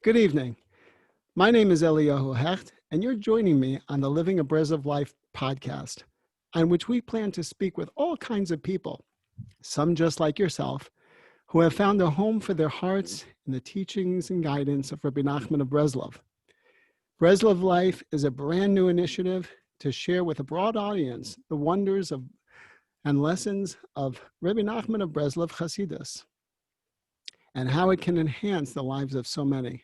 Good evening. My name is Eliyahu Hecht, and you're joining me on the Living a Breslov Life podcast, on which we plan to speak with all kinds of people, some just like yourself, who have found a home for their hearts in the teachings and guidance of Rabbi Nachman of Breslov. Breslov Life is a brand new initiative to share with a broad audience the wonders of and lessons of Rabbi Nachman of Breslov Hasidus, and how it can enhance the lives of so many.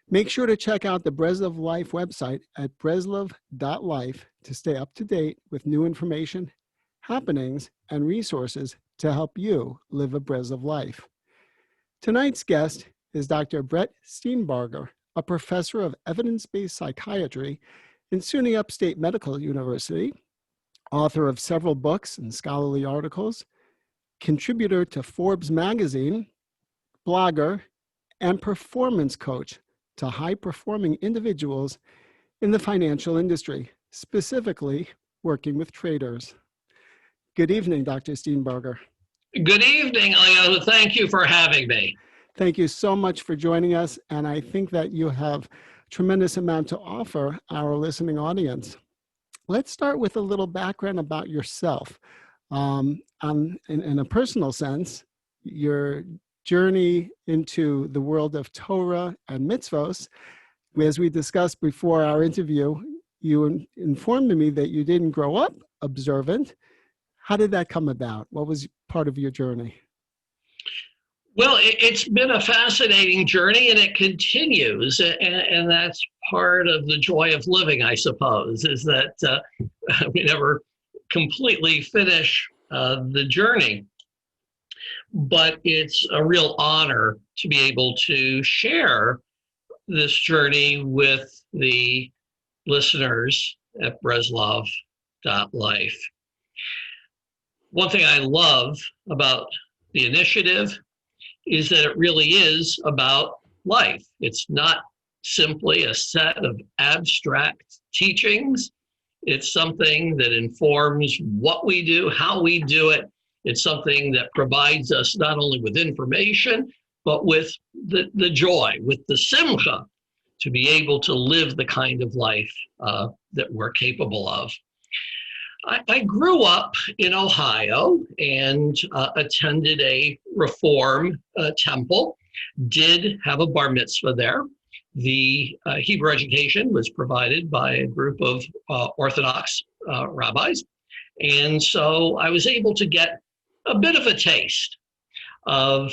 Make sure to check out the Breslov Life website at breslov.life to stay up to date with new information, happenings, and resources to help you live a Breslov life. Tonight's guest is Dr. Brett Steenbarger, a professor of evidence-based psychiatry in SUNY Upstate Medical University, author of several books and scholarly articles, contributor to Forbes magazine, blogger, and performance coach to high-performing individuals in the financial industry, specifically working with traders. Good evening, Dr. Steenbarger. Good evening, Leo. Thank you for having me. Thank you so much for joining us, and I think that you have a tremendous amount to offer our listening audience. Let's start with a little background about yourself. In a personal sense, your journey into the world of Torah and mitzvos. As we discussed before our interview, you informed me that you didn't grow up observant. How did that come about? What was part of your journey? Well, it's been a fascinating journey, and it continues, and that's part of the joy of living, I suppose, is that we never completely finish the journey. But it's a real honor to be able to share this journey with the listeners at Breslov.life. One thing I love about the initiative is that it really is about life. It's not simply a set of abstract teachings. It's something that informs what we do, how we do it. It's something that provides us not only with information, but with the joy, with the simcha, to be able to live the kind of life that we're capable of. I grew up in Ohio and attended a Reform temple, did have a bar mitzvah there. The Hebrew education was provided by a group of Orthodox rabbis. And so I was able to get a bit of a taste of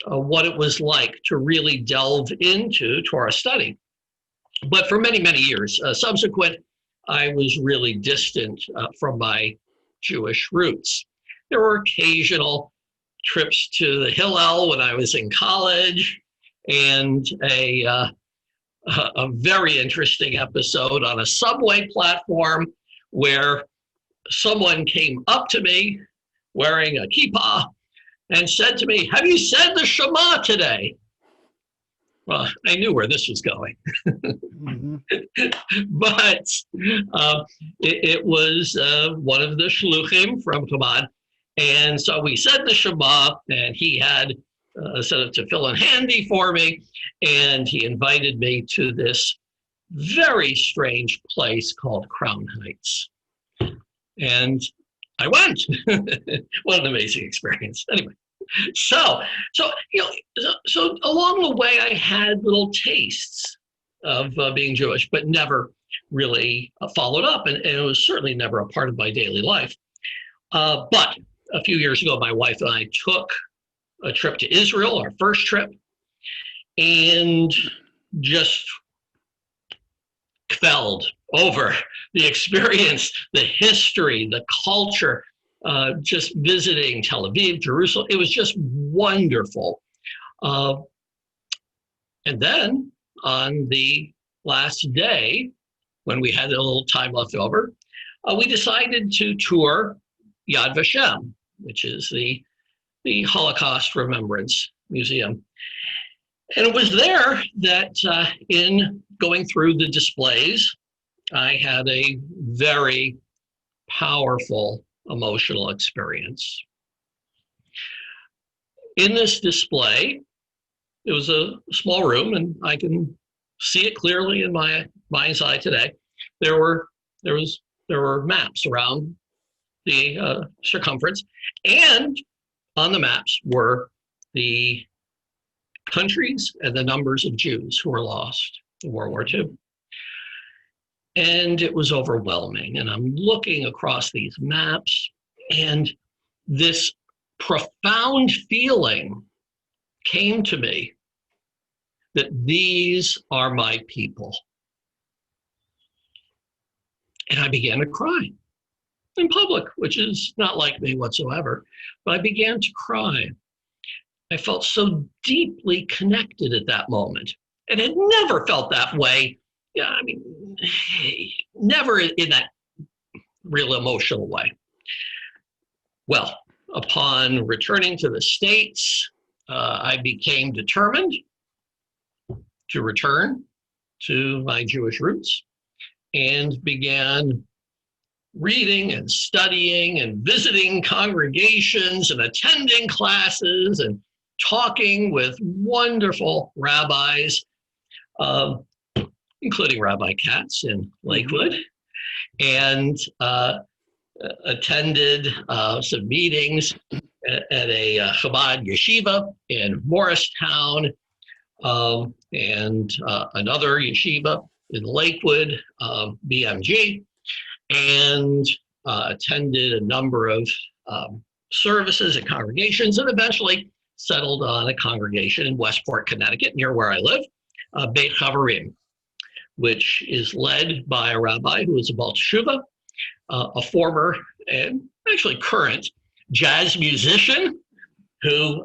what it was like to really delve into Torah study. But for many, many years subsequent, I was really distant from my Jewish roots. There were occasional trips to the Hillel when I was in college, and a very interesting episode on a subway platform where someone came up to me wearing a kippah and said to me, "Have you said the Shema today?" Well, I knew where this was going. Mm-hmm. But it was one of the shluchim from Chabad. And so we said the Shema, and he had a set of tefillin handy for me, and he invited me to this very strange place called Crown Heights. And I went. What an amazing experience. Anyway, so along the way, I had little tastes of being Jewish, but never really followed up, and it was certainly never a part of my daily life. But a few years ago, my wife and I took a trip to Israel, our first trip, and just quelled over the experience, the history, the culture, just visiting Tel Aviv, Jerusalem. It was just wonderful. And then on the last day, when we had a little time left over, we decided to tour Yad Vashem, which is the Holocaust Remembrance Museum. And it was there that in going through the displays, I had a very powerful emotional experience. In this display, it was a small room, and I can see it clearly in my mind's eye today. There were maps around the circumference, and on the maps were the countries and the numbers of Jews who were lost in World War II. And it was overwhelming. And I'm looking across these maps, and this profound feeling came to me that these are my people. And I began to cry in public, which is not like me whatsoever, but I began to cry. I felt so deeply connected at that moment, and had never felt that way. Yeah, I mean, never in that real emotional way. Well, upon returning to the States, I became determined to return to my Jewish roots, and began reading and studying and visiting congregations and attending classes and talking with wonderful rabbis, including Rabbi Katz in Lakewood, and attended some meetings at a Chabad yeshiva in Morristown, and another yeshiva in Lakewood, BMG, and attended a number of services and congregations, and eventually settled on a congregation in Westport, Connecticut, near where I live, Beit Chavarim, which is led by a rabbi who is a Baal Teshuva, a former and actually current jazz musician who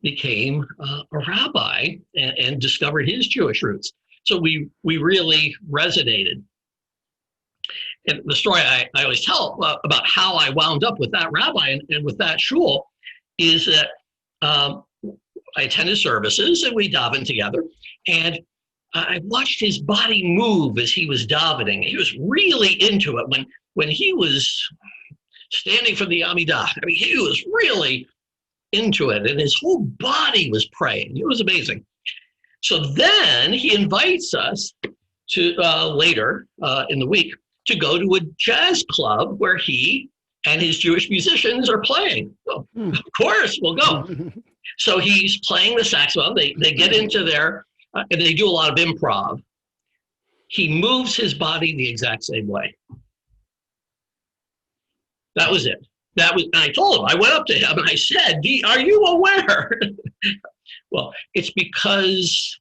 became a rabbi and discovered his Jewish roots. So we really resonated. And the story I always tell about how I wound up with that rabbi and with that shul is that I attended services and we davened together, and I watched his body move as he was davening. He was really into it. When he was standing for the Amidah, I mean, he was really into it, and his whole body was praying. It was amazing. So then he invites us to later in the week to go to a jazz club where he and his Jewish musicians are playing. Well, of course, we'll go. So he's playing the saxophone. They get into there, and they do a lot of improv. He moves his body the exact same way. That was it. I told him, I went up to him and I said, are you aware? Well, it's because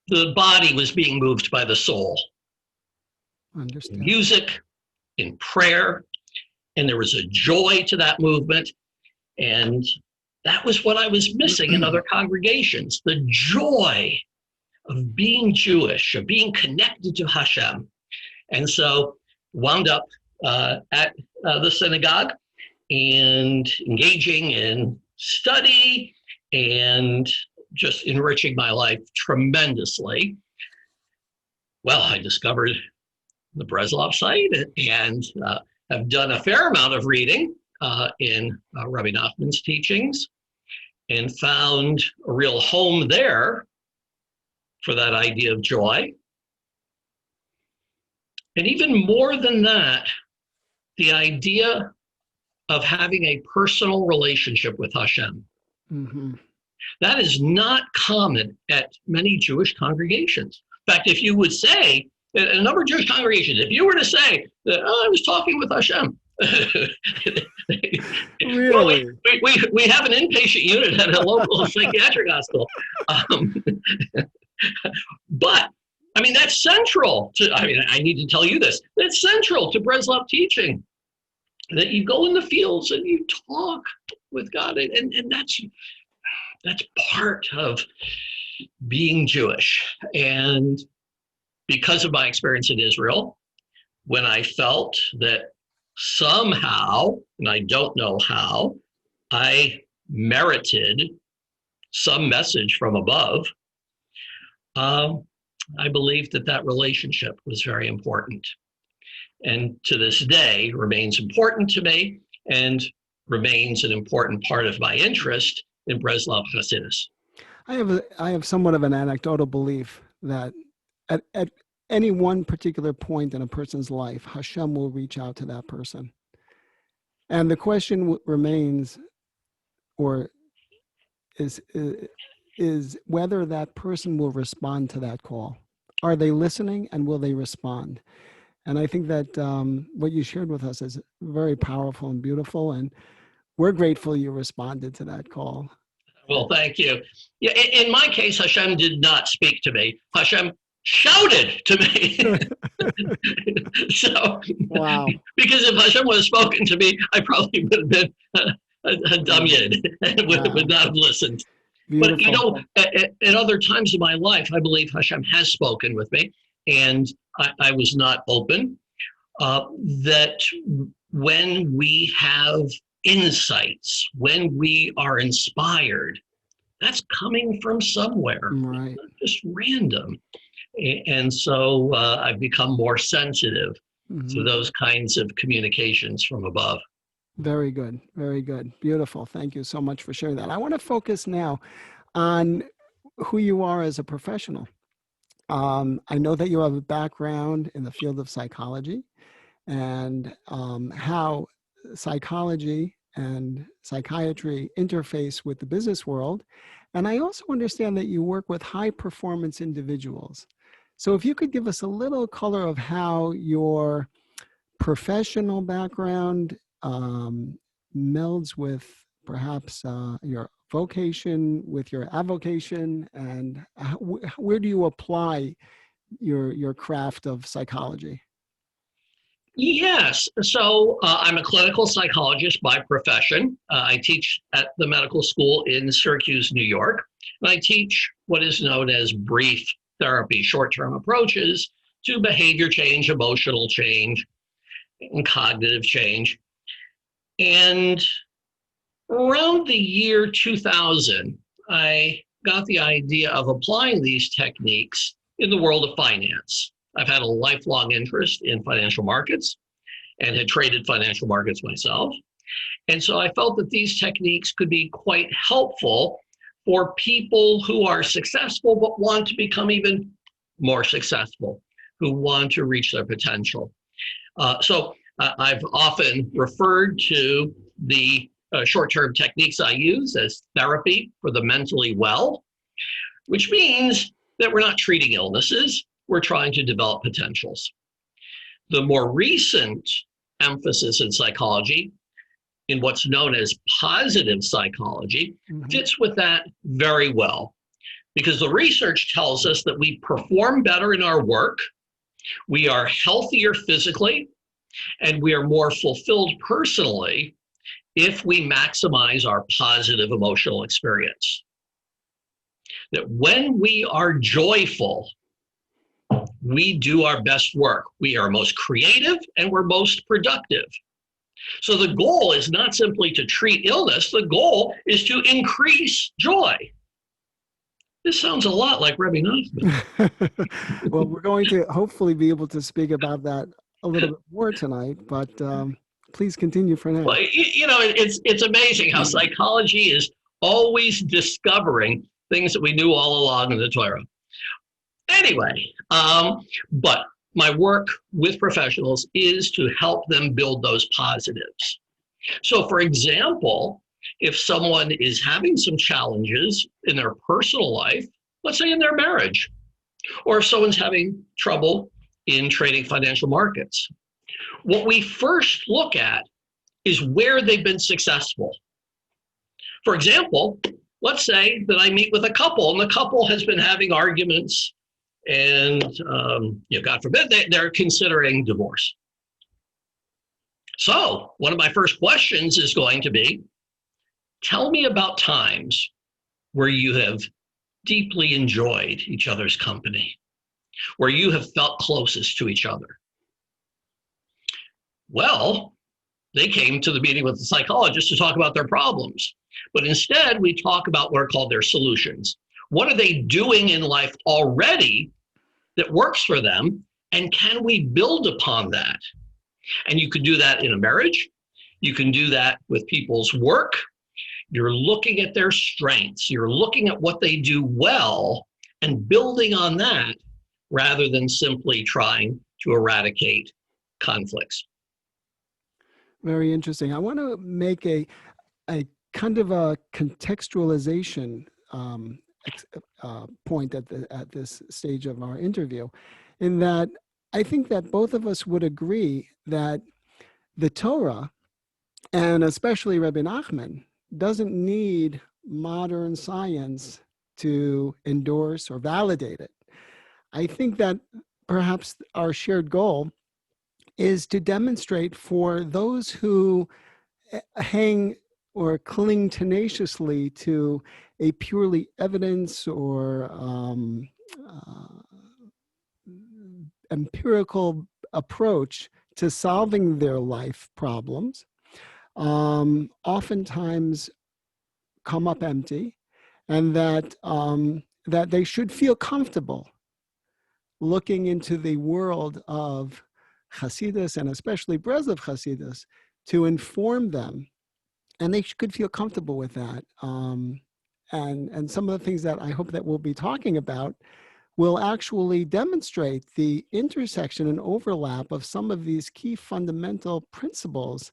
the body was being moved by the soul. Understand. Music, in prayer, and there was a joy to that movement. And that was what I was missing in other congregations, the joy of being Jewish, of being connected to Hashem. And so wound up at the synagogue and engaging in study and just enriching my life tremendously. Well, I discovered the Breslov site and have done a fair amount of reading in Rabbi Nachman's teachings, and found a real home there for that idea of joy. And even more than that, the idea of having a personal relationship with Hashem. Mm-hmm. That is not common at many Jewish congregations. In fact, if you would say, a number of Jewish congregations, if you were to say that, I was talking with Hashem. Really? Well, we have an inpatient unit at a local psychiatric hospital. But, I mean, that's central to, I need to tell you this, that's central to Breslov teaching, that you go in the fields and you talk with God, and that's part of being Jewish. And because of my experience in Israel, when I felt that somehow, and I don't know how, I merited some message from above, I believed that relationship was very important. And to this day remains important to me and remains an important part of my interest in Breslov Hasidus. I have somewhat of an anecdotal belief that at any one particular point in a person's life, Hashem will reach out to that person. And the question remains, or is whether that person will respond to that call. Are they listening, and will they respond? And I think that what you shared with us is very powerful and beautiful, and we're grateful you responded to that call. Well, thank you. Yeah, in my case, Hashem did not speak to me. Hashem shouted to me. So, wow. Because if Hashem would have spoken to me, I probably would have been a dumb yid and would not have listened. Beautiful. But at other times in my life, I believe Hashem has spoken with me, and I was not open. That when we have insights, when we are inspired, that's coming from somewhere, right? Not just random. And so I've become more sensitive to those kinds of communications from above. Very good. Very good. Beautiful. Thank you so much for sharing that. I want to focus now on who you are as a professional. I know that you have a background in the field of psychology, and how psychology and psychiatry interface with the business world. And I also understand that you work with high performance individuals. So if you could give us a little color of how your professional background melds with perhaps your vocation, with your avocation, and where do you apply your craft of psychology? Yes. So I'm a clinical psychologist by profession. I teach at the medical school in Syracuse, New York. And I teach what is known as brief therapy, short-term approaches to behavior change, emotional change, and cognitive change. And around the year 2000, I got the idea of applying these techniques in the world of finance. I've had a lifelong interest in financial markets and had traded financial markets myself. And so I felt that these techniques could be quite helpful for people who are successful but want to become even more successful, who want to reach their potential. So I've often referred to the short-term techniques I use as therapy for the mentally well, which means that we're not treating illnesses. We're trying to develop potentials. The more recent emphasis in psychology, in what's known as positive psychology, fits with that very well. Because the research tells us that we perform better in our work, we are healthier physically, and we are more fulfilled personally if we maximize our positive emotional experience. That when we are joyful, we do our best work. We are most creative and we're most productive. So the goal is not simply to treat illness, the goal is to increase joy. This sounds a lot like Rebbe Nachman. Well, we're going to hopefully be able to speak about that a little bit more tonight, but please continue for now. Well, it's amazing how psychology is always discovering things that we knew all along in the Torah. Anyway, but my work with professionals is to help them build those positives. So for example, if someone is having some challenges in their personal life, let's say in their marriage, or if someone's having trouble in trading financial markets, what we first look at is where they've been successful. For example, let's say that I meet with a couple and the couple has been having arguments and, God forbid, they're considering divorce. So one of my first questions is going to be, tell me about times where you have deeply enjoyed each other's company, where you have felt closest to each other. Well, they came to the meeting with the psychologist to talk about their problems, but instead we talk about what are called their solutions. What are they doing in life already that works for them, and can we build upon that? And you can do that in a marriage. You can do that with people's work. You're looking at their strengths. You're looking at what they do well and building on that rather than simply trying to eradicate conflicts. Very interesting. I want to make a kind of a contextualization point at this stage of our interview, in that I think that both of us would agree that the Torah, and especially Rabbi Nachman, doesn't need modern science to endorse or validate it. I think that perhaps our shared goal is to demonstrate for those who hang or cling tenaciously to a purely evidence or empirical approach to solving their life problems, oftentimes come up empty, and that that they should feel comfortable looking into the world of Hasidus, and especially Breslov Hasidus, to inform them, and they could feel comfortable with that. And some of the things that I hope that we'll be talking about will actually demonstrate the intersection and overlap of some of these key fundamental principles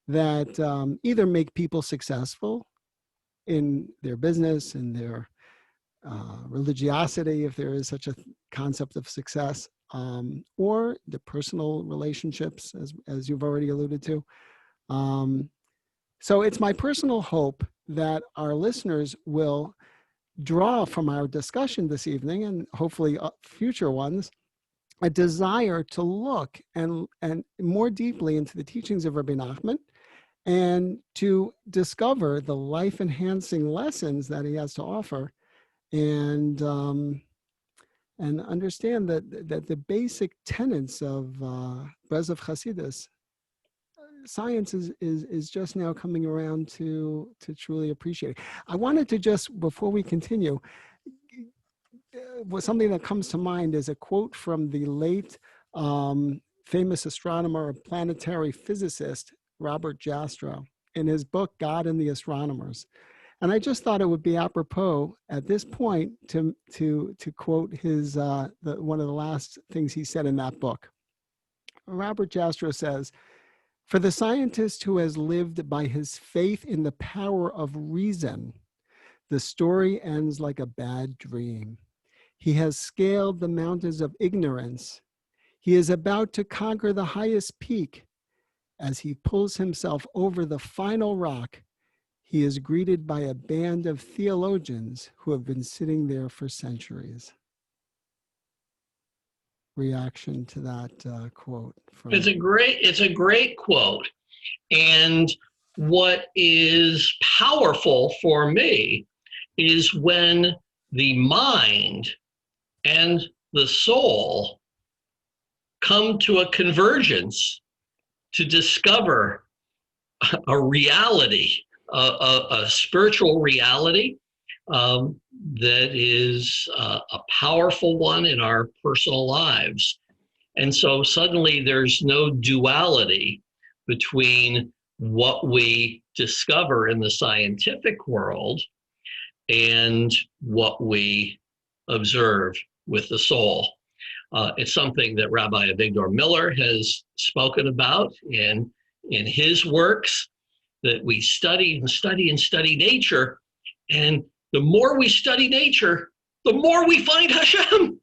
that either make people successful in their business, in their religiosity, if there is such a concept of success, or the personal relationships, as you've already alluded to. So it's my personal hope that our listeners will draw from our discussion this evening, and hopefully future ones, a desire to look and more deeply into the teachings of Rabbi Nachman, and to discover the life-enhancing lessons that he has to offer, and understand that the basic tenets of Breslov Hasidus, science is just now coming around to truly appreciate it. I wanted to just, before we continue, something that comes to mind is a quote from the late famous astronomer, planetary physicist, Robert Jastrow, in his book, God and the Astronomers. And I just thought it would be apropos at this point to quote his one of the last things he said in that book. Robert Jastrow says, "For the scientist who has lived by his faith in the power of reason, the story ends like a bad dream. He has scaled the mountains of ignorance. He is about to conquer the highest peak. As he pulls himself over the final rock, he is greeted by a band of theologians who have been sitting there for centuries." Reaction to that quote? It's a great quote. And what is powerful for me is when the mind and the soul come to a convergence to discover a reality, a spiritual reality that is a powerful one in our personal lives. And so suddenly there's no duality between what we discover in the scientific world and what we observe with the soul. It's something that Rabbi Avigdor Miller has spoken about in his works, that we study and study and study nature. And the more we study nature, the more we find Hashem.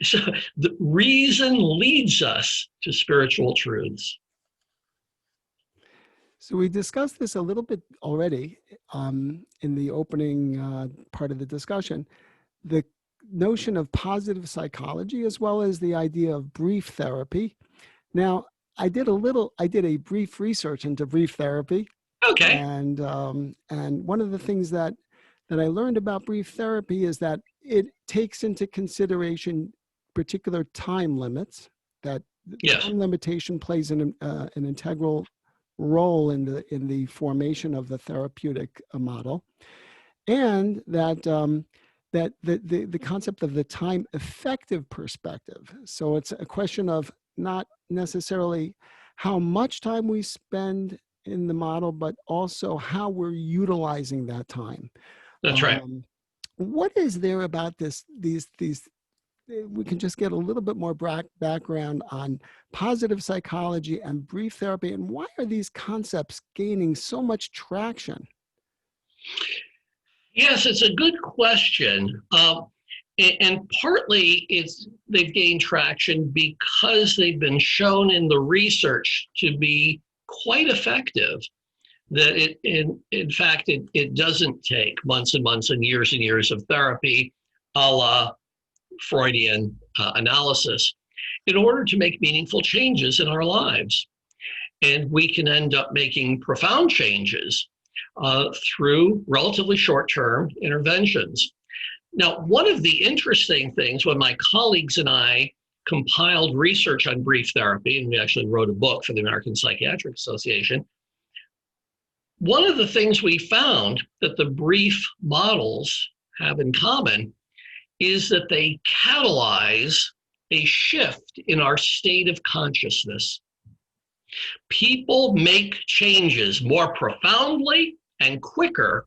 So the reason leads us to spiritual truths. So we discussed this a little bit already in the opening part of the discussion, the notion of positive psychology, as well as the idea of brief therapy. Now, I did a brief research into brief therapy. Okay. And one of the things that I learned about brief therapy is that it takes into consideration particular time limits, that Yes. time limitation plays an integral role in the formation of the therapeutic model, and that the concept of the time effective perspective. So it's a question of not necessarily how much time we spend in the model, but also how we're utilizing that time. That's right. What is there about these we can just get a little bit more background on positive psychology and brief therapy, and why are these concepts gaining so much traction? Yes, it's a good question. And partly they've gained traction because they've been shown in the research to be quite effective. That in fact, it doesn't take months and months and years of therapy, a la Freudian analysis, in order to make meaningful changes in our lives. And we can end up making profound changes through relatively short-term interventions. Now, one of the interesting things when my colleagues and I compiled research on brief therapy, and we actually wrote a book for the American Psychiatric Association, one of the things we found that the brief models have in common is that they catalyze a shift in our state of consciousness. People make changes more profoundly and quicker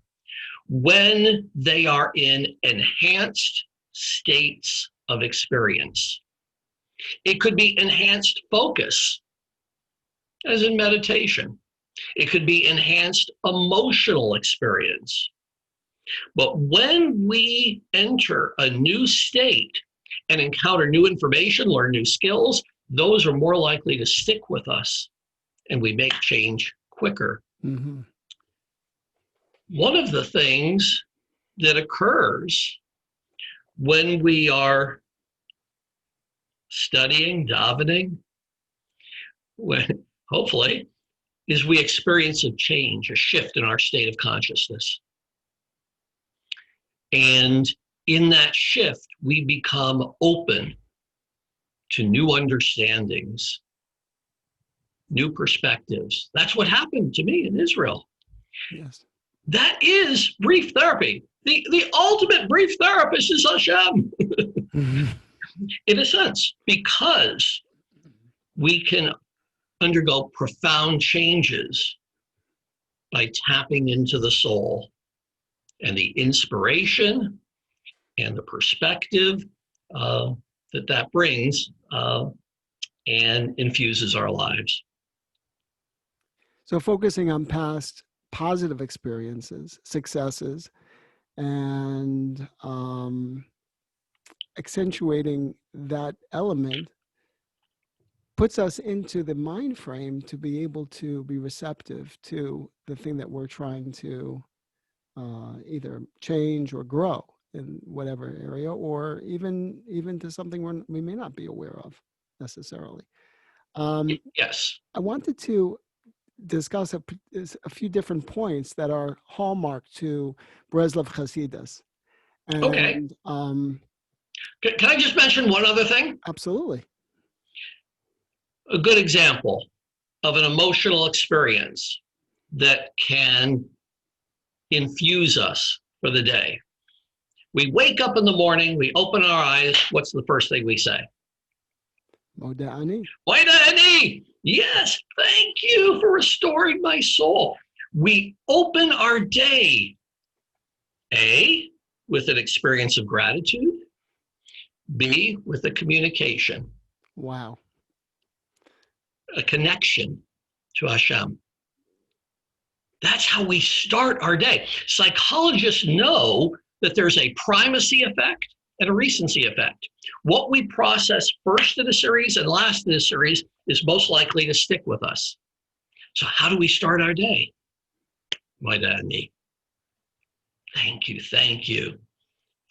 when they are in enhanced states of experience. It could be enhanced focus, as in meditation. It could be enhanced emotional experience. But when we enter a new state and encounter new information, learn new skills, those are more likely to stick with us, and we make change quicker. Mm-hmm. One of the things that occurs when we are studying, davening, hopefully, is we experience a change, a shift in our state of consciousness. And in that shift, we become open to new understandings, new perspectives. That's what happened to me in Israel. Yes. That is brief therapy. The ultimate brief therapist is Hashem, Mm-hmm. in a sense, because we can undergo profound changes by tapping into the soul and the inspiration and the perspective that brings and infuses our lives. So focusing on past positive experiences, successes, and accentuating that element puts us into the mind frame to be able to be receptive to the thing that we're trying to either change or grow in whatever area, or even to something we may not be aware of necessarily. Yes. I wanted to discuss a few different points that are hallmark to Breslov Hasidus. And, okay. Can I just mention one other thing? Absolutely. A good example of an emotional experience that can infuse us for the day. We wake up in the morning, we open our eyes, what's the first thing we say? Moda Ani. Moda Ani! Yes, thank you for restoring my soul. We open our day, A, with an experience of gratitude, B, with a communication. Wow. A connection to Hashem. That's how we start our day. Psychologists know that there's a primacy effect and a recency effect. What we process first in a series and last in a series is most likely to stick with us. So how do we start our day? My dad and me. Thank you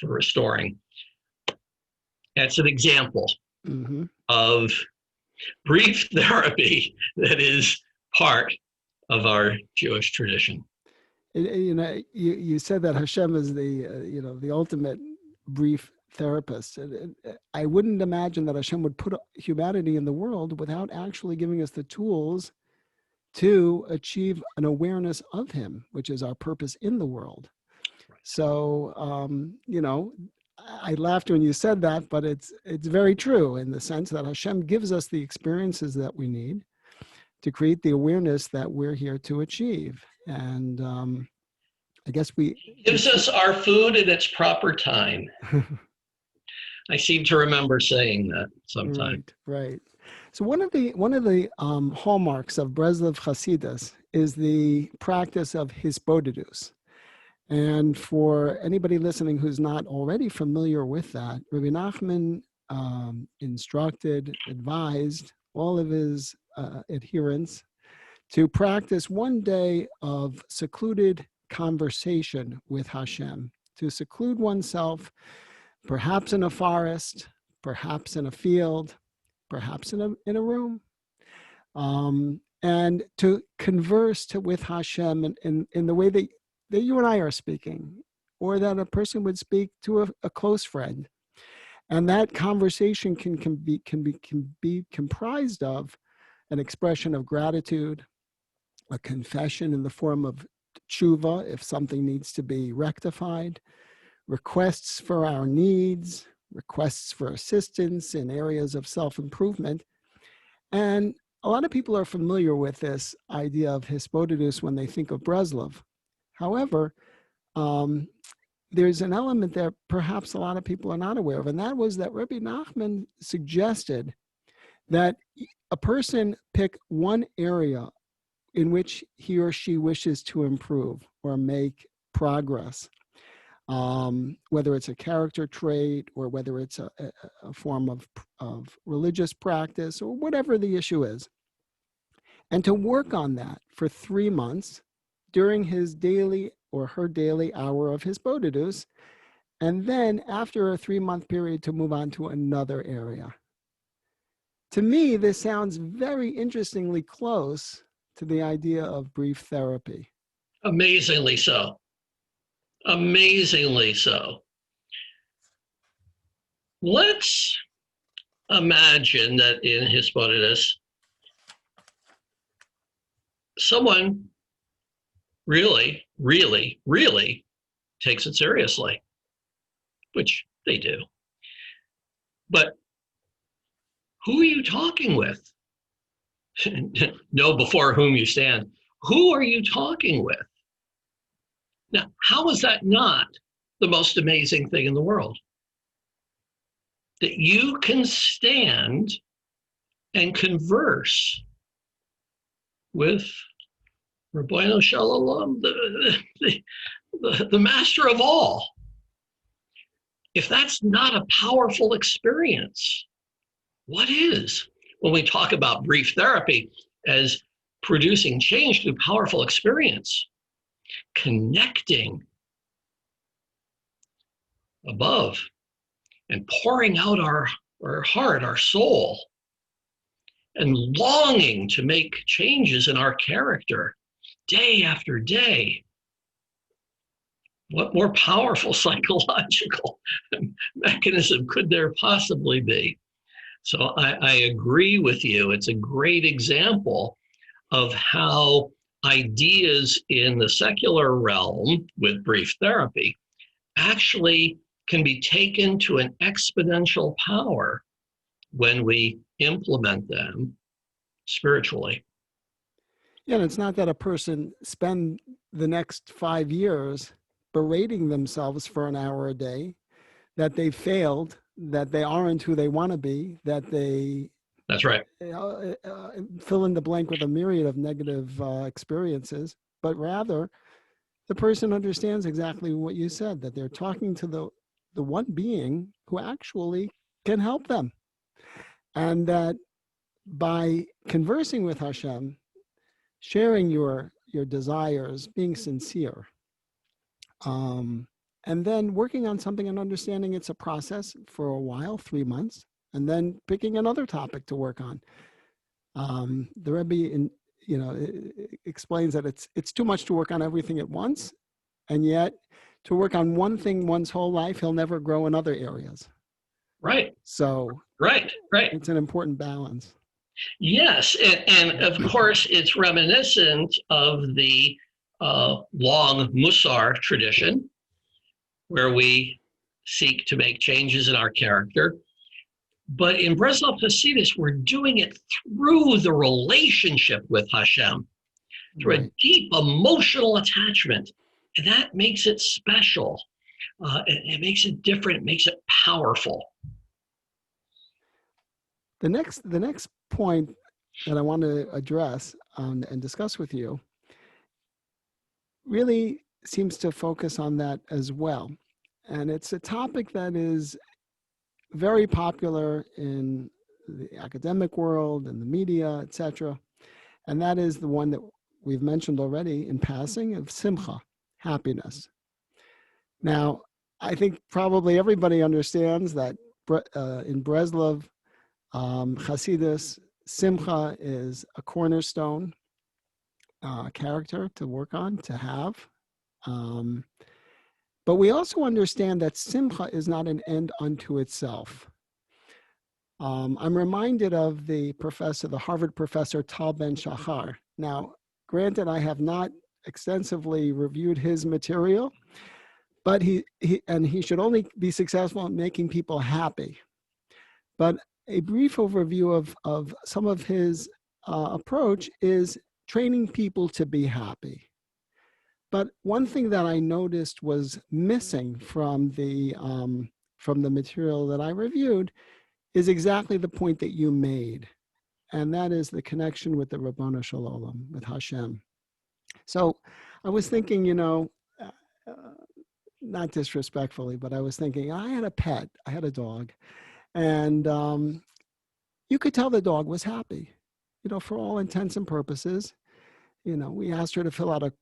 for restoring. That's an example of brief therapy that is part of our Jewish tradition. You said that Hashem is the ultimate brief therapist. I wouldn't imagine that Hashem would put humanity in the world without actually giving us the tools to achieve an awareness of him, which is our purpose in the world. Right. So, I laughed when you said that, but it's very true in the sense that Hashem gives us the experiences that we need to create the awareness that we're here to achieve. And I guess gives us our food at its proper time. I seem to remember saying that sometime. Right. So one of the hallmarks of Breslov Hasidus is the practice of Hisbodedus. And for anybody listening who's not already familiar with that, Rabbi Nachman instructed, advised all of his adherents to practice one day of secluded conversation with Hashem, to seclude oneself, perhaps in a forest, perhaps in a field, perhaps in a room, and to converse with Hashem in the way that you and I are speaking, or that a person would speak to a close friend. And that conversation can be comprised of an expression of gratitude, a confession in the form of tshuva if something needs to be rectified, requests for our needs, requests for assistance in areas of self-improvement. And a lot of people are familiar with this idea of Hisbodedus when they think of Breslov. However, there's an element that perhaps a lot of people are not aware of, and that was that Rabbi Nachman suggested that a person pick one area in which he or she wishes to improve or make progress, whether it's a character trait or whether it's a form of religious practice or whatever the issue is, and to work on that for 3 months during his daily or her daily hour of Hisbodedus, and then after a 3-month period to move on to another area. To me, this sounds very interestingly close to the idea of brief therapy. Amazingly so. Amazingly so. Let's imagine that in Hisbodedus, someone really, really, really takes it seriously, which they do. But who are you talking with? Know before whom you stand. Who are you talking with? Now, how is that not the most amazing thing in the world? That you can stand and converse with Rabbeinu Shalom, the master of all. If that's not a powerful experience, what is? When we talk about brief therapy as producing change through powerful experience, connecting above and pouring out our heart, our soul, and longing to make changes in our character day after day. What more powerful psychological mechanism could there possibly be? So I agree with you. It's a great example of how ideas in the secular realm with brief therapy actually can be taken to an exponential power when we implement them spiritually. Yeah, and it's not that a person spend the next 5 years berating themselves for an hour a day, that they failed, that they aren't who they want to be, that they That's right. Fill in the blank with a myriad of negative experiences, but rather the person understands exactly what you said, that they're talking to the one being who actually can help them. And that by conversing with Hashem, sharing your desires, being sincere, and then working on something and understanding it's a process for a while, 3 months, and then picking another topic to work on. The Rebbe, explains that it's too much to work on everything at once, and yet to work on one thing one's whole life, he'll never grow in other areas. Right. So right. It's an important balance. Yes, and of course it's reminiscent of the long Musar tradition, where we seek to make changes in our character But in Breslov Hasidus, we're doing it through the relationship with Hashem, through a deep emotional attachment. And that makes it special. It makes it different. It makes it powerful. The next point that I want to address and discuss with you really seems to focus on that as well. And it's a topic that is very popular in the academic world and the media, etc. And that is the one that we've mentioned already in passing of simcha, happiness. Now, I think probably everybody understands that in Breslov Hasidus, simcha is a cornerstone character to work on, to have. But we also understand that simcha is not an end unto itself. I'm reminded of the Harvard professor Tal Ben-Shahar. Now, granted, I have not extensively reviewed his material, but he should only be successful in making people happy. But a brief overview of some of his approach is training people to be happy. But one thing that I noticed was missing from the material that I reviewed is exactly the point that you made, and that is the connection with the Rabbanu Shalom, with Hashem. So I was thinking, not disrespectfully, but I was thinking, I had a pet, I had a dog, and you could tell the dog was happy, for all intents and purposes. We asked her to fill out a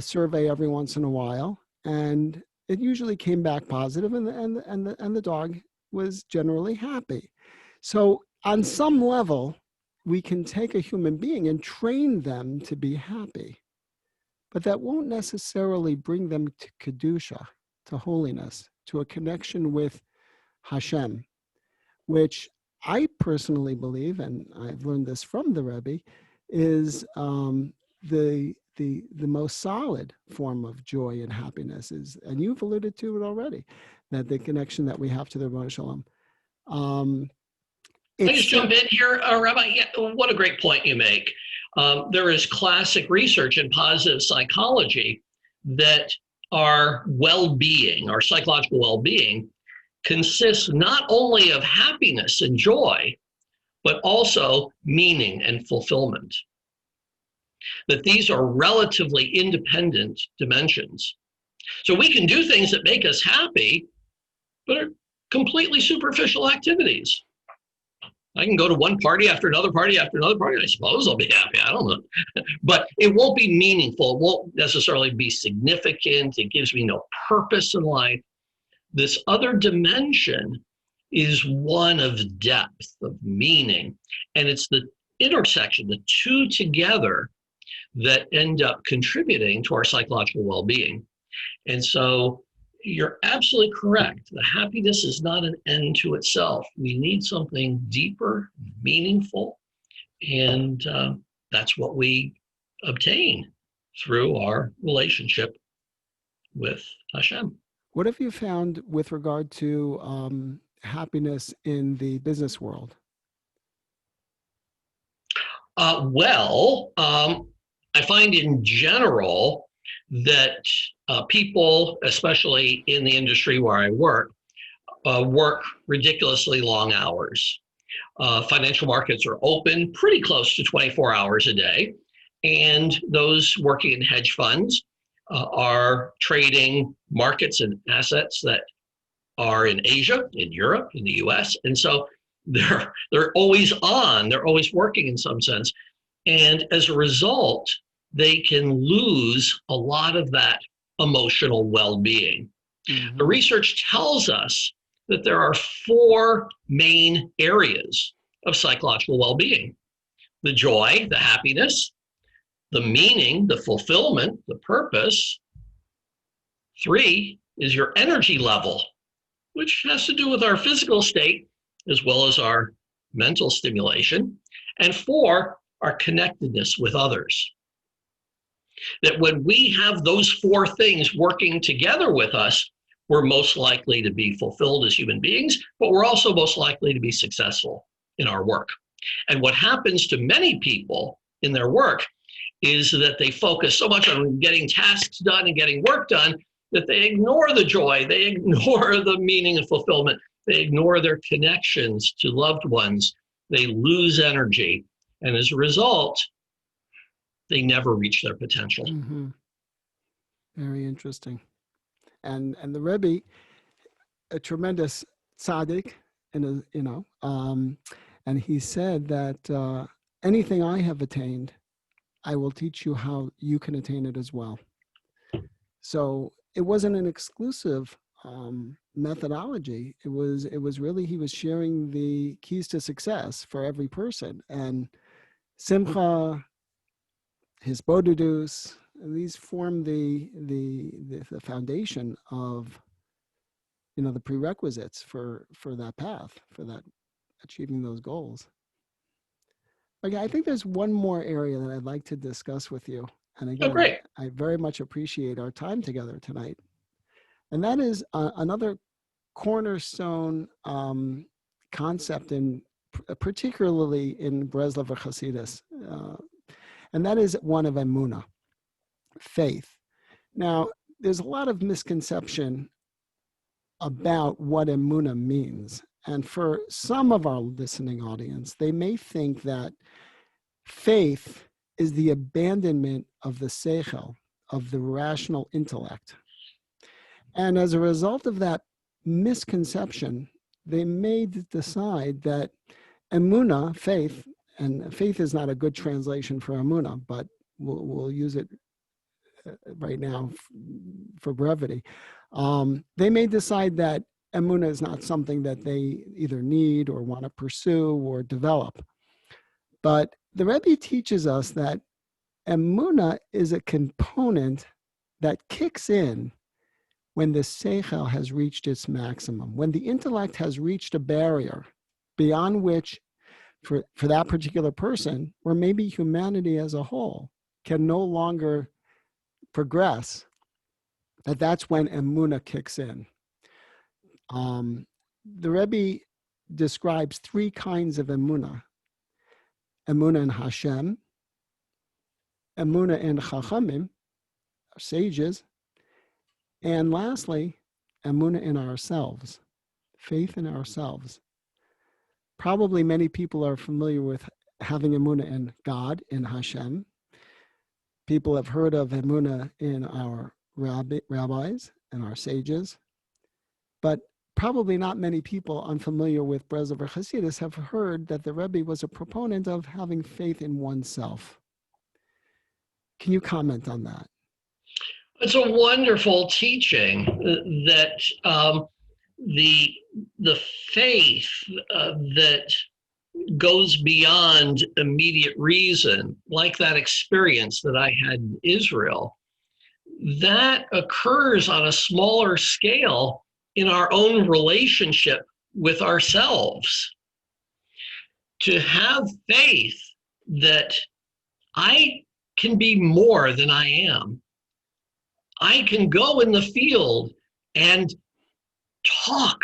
survey every once in a while, and it usually came back positive, and the dog was generally happy. So on some level, we can take a human being and train them to be happy, but that won't necessarily bring them to Kedusha, to holiness, to a connection with Hashem, which I personally believe, and I've learned this from the Rebbe, is the most solid form of joy and happiness is, and you've alluded to it already, that the connection that we have to the Rabbanu Shalom. Can I just jump in here, Rabbi? Yeah, what a great point you make. There is classic research in positive psychology that our well-being, our psychological well-being, consists not only of happiness and joy, but also meaning and fulfillment. That these are relatively independent dimensions. So we can do things that make us happy, but are completely superficial activities. I can go to one party after another party after another party. I suppose I'll be happy. I don't know. But it won't be meaningful. It won't necessarily be significant. It gives me no purpose in life. This other dimension is one of depth, of meaning. And it's the intersection, the two together, that end up contributing to our psychological well-being. And so you're absolutely correct. The happiness is not an end to itself. We need something deeper, meaningful, and that's what we obtain through our relationship with Hashem. What have you found with regard to happiness in the business world? I find in general that people, especially in the industry where I work ridiculously long hours. Financial markets are open pretty close to 24 hours a day, and those working in hedge funds are trading markets and assets that are in Asia, in Europe, in the US, and so they're always on, they're always working in some sense. And as a result, they can lose a lot of that emotional well-being. Mm-hmm. The research tells us that there are 4 main areas of psychological well-being: the joy, the happiness, the meaning, the fulfillment, the purpose. 3 is your energy level, which has to do with our physical state as well as our mental stimulation. And 4, our connectedness with others. That when we have those 4 things working together with us, we're most likely to be fulfilled as human beings, but we're also most likely to be successful in our work. And what happens to many people in their work is that they focus so much on getting tasks done and getting work done that they ignore the joy, they ignore the meaning and fulfillment, they ignore their connections to loved ones, they lose energy, and as a result, they never reach their potential. Mm-hmm. Very interesting. And the Rebbe, a tremendous tzaddik, and he said that anything I have attained, I will teach you how you can attain it as well. So it wasn't an exclusive methodology. It was really, he was sharing the keys to success for every person. And Simcha, his Bodhidus, these form the foundation of, the prerequisites for that path, for that achieving those goals. Okay, I think there's one more area that I'd like to discuss with you. And again, great. I very much appreciate our time together tonight. And that is another cornerstone concept, particularly in Breslov or Hasidus, and that is one of emunah, faith. Now, there's a lot of misconception about what emunah means. And for some of our listening audience, they may think that faith is the abandonment of the seichel, of the rational intellect. And as a result of that misconception, they may decide that emunah, faith, and faith is not a good translation for emunah, but we'll use it right now for brevity. They may decide that emunah is not something that they either need or want to pursue or develop. But the Rebbe teaches us that emunah is a component that kicks in when the seichel has reached its maximum, when the intellect has reached a barrier beyond which, for that particular person, or maybe humanity as a whole, can no longer progress, that's when emunah kicks in. The Rebbe describes three kinds of emunah: emunah in Hashem, emunah in Chachamim, sages, and lastly, emunah in ourselves, faith in ourselves. Probably many people are familiar with having emunah in God, in Hashem. People have heard of emunah in our rabbis and our sages, but probably not many people unfamiliar with Breslov or Hasidus have heard that the Rebbe was a proponent of having faith in oneself. Can you comment on that? It's a wonderful teaching that the faith that goes beyond immediate reason, like that experience that I had in Israel, that occurs on a smaller scale in our own relationship with ourselves. To have faith that I can be more than I am. I can go in the field and talk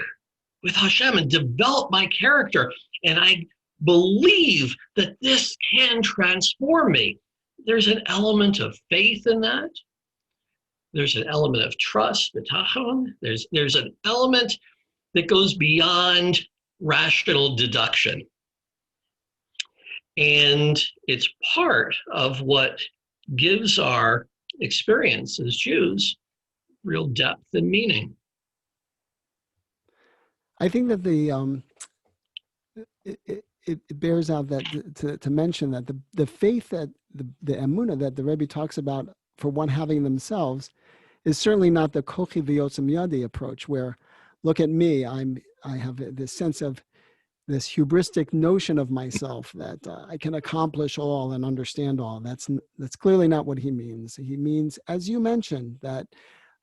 with Hashem and develop my character. And I believe that this can transform me. There's an element of faith in that. There's an element of trust, bitachon. There's an element that goes beyond rational deduction. And it's part of what gives our experience as Jews real depth and meaning. I think that it bears out that to mention that the faith that the emunah that the Rebbe talks about for one having themselves is certainly not the kochi v'yotzem yadi approach, where look at me, I have this sense of this hubristic notion of myself that I can accomplish all and understand all. That's clearly not what he means. He means, as you mentioned, that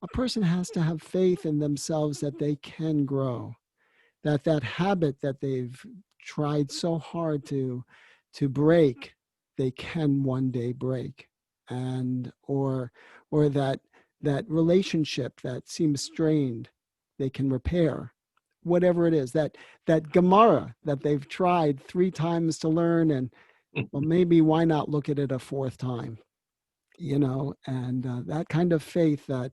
a person has to have faith in themselves that they can grow, that habit that they've tried so hard to break, they can one day break, and or that relationship that seems strained, they can repair whatever it is, that Gemara that they've tried 3 times to learn, and well, maybe why not look at it a 4th time, and that kind of faith that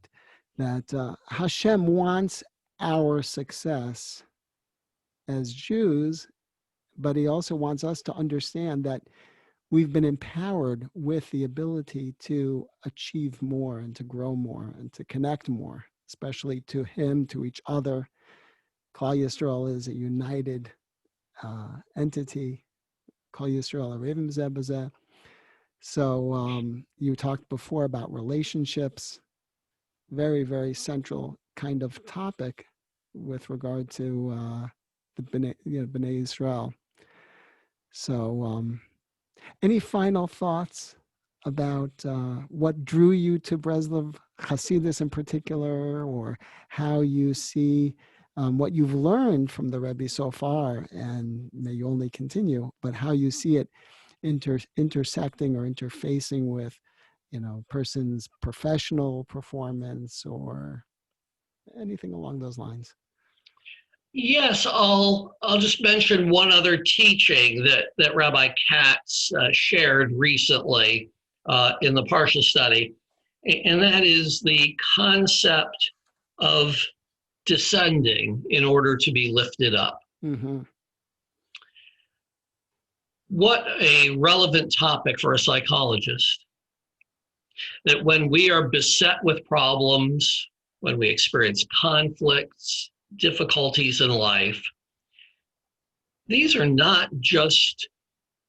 Hashem wants our success as Jews, but he also wants us to understand that we've been empowered with the ability to achieve more and to grow more and to connect more, especially to him, to each other. Klal Yisrael is a united entity. Klal Yisrael arevim zeh b'zeh. So you talked before about relationships, very, very central kind of topic with regard to the Bnei Israel. So any final thoughts about what drew you to Breslov Hasidus in particular, or how you see what you've learned from the Rebbe so far, and may you only continue, but how you see it intersecting or interfacing with, person's professional performance or anything along those lines? Yes, I'll just mention one other teaching that Rabbi Katz shared recently in the Parsha study, and that is the concept of descending in order to be lifted up. Mm-hmm. What a relevant topic for a psychologist, that when we are beset with problems, when we experience conflicts, difficulties in life, these are not just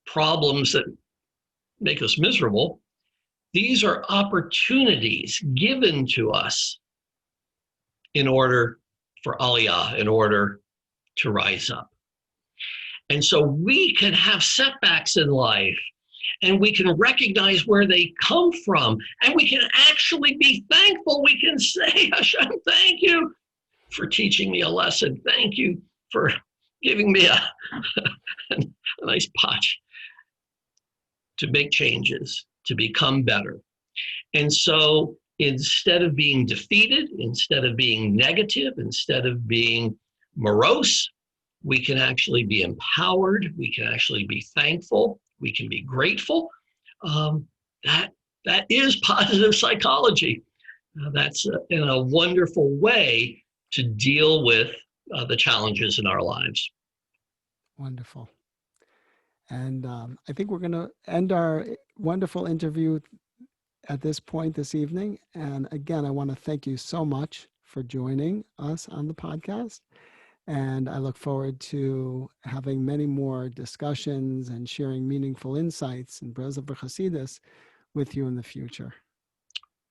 problems that make us miserable. These are opportunities given to us in order for Aliyah, in order to rise up. And so we can have setbacks in life, and we can recognize where they come from, and we can actually be thankful. We can say, Hashem, thank you for teaching me a lesson. Thank you for giving me a nice potch to make changes, to become better. And so instead of being defeated, instead of being negative, instead of being morose, we can actually be empowered. We can actually be thankful. We can be grateful. That is positive psychology. That's in a wonderful way to deal with the challenges in our lives. Wonderful. And I think we're going to end our wonderful interview at this point this evening. And again, I want to thank you so much for joining us on the podcast. And I look forward to having many more discussions and sharing meaningful insights in Breslov Hasidus with you in the future.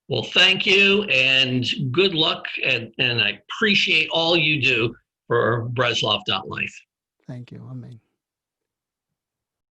Well, thank you and good luck. And I appreciate all you do for Breslov.life. Thank you. Amen.